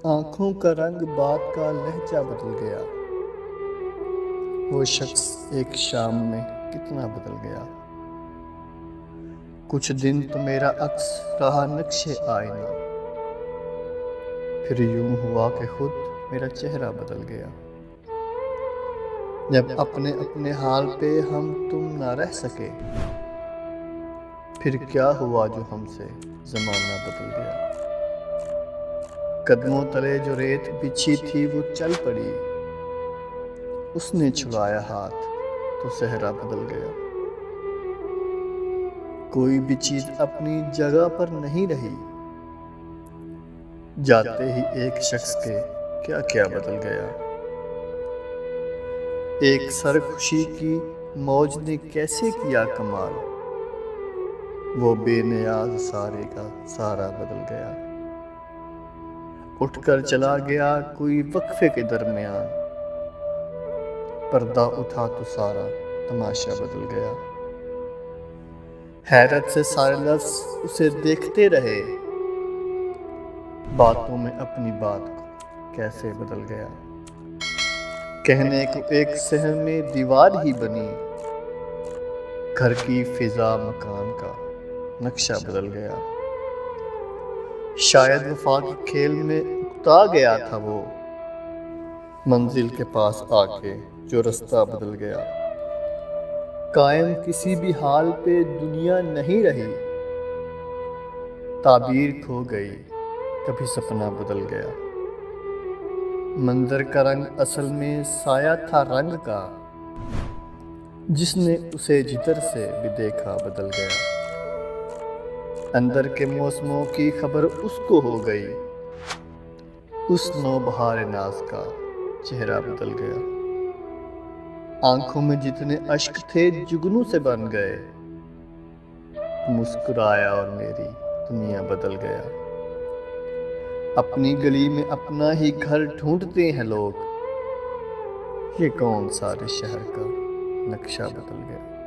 आंखों का रंग, बात का लहजा बदल गया। वो शख्स एक शाम में कितना बदल गया। कुछ दिन तो मेरा अक्स रहा नक्शे आईना, फिर यूं हुआ कि खुद मेरा चेहरा बदल गया। जब अपने अपने हाल पे हम तुम ना रह सके, फिर क्या हुआ जो हमसे जमाना बदल गया। कदमों तले जो रेत बिछी थी वो चल पड़ी, उसने छुड़ाया हाथ तो सहरा बदल गया। कोई भी चीज अपनी जगह पर नहीं रही, जाते ही एक शख्स के क्या क्या बदल गया। एक सर खुशी की मौज ने कैसे किया कमाल, वो बेनियाज सारे का सारा बदल गया। उठकर चला गया कोई वक्फे के दरमियान, पर्दा उठा तो सारा तमाशा बदल गया। हैरत से सारे लफ्ज उसे देखते रहे, बातों में अपनी बात को कैसे बदल गया। कहने को एक शहर में दीवार ही बनी, घर की फिजा मकान का नक्शा बदल गया। शायद वफा के खेल में उकता गया था वो, मंजिल के पास आके जो रास्ता बदल गया। कायम किसी भी हाल पे दुनिया नहीं रही, ताबीर खो गई कभी सपना बदल गया। मंजर का रंग असल में साया था रंग का, जिसने उसे जिधर से भी देखा बदल गया। अंदर के मौसमों की खबर उसको हो गई, उस नौबहार नाज का चेहरा बदल गया। आंखों में जितने अश्क थे जुगनू से बन गए, मुस्कुराया और मेरी दुनिया बदल गया। अपनी गली में अपना ही घर ढूंढते हैं लोग, ये कौन सारे शहर का नक्शा बदल गया।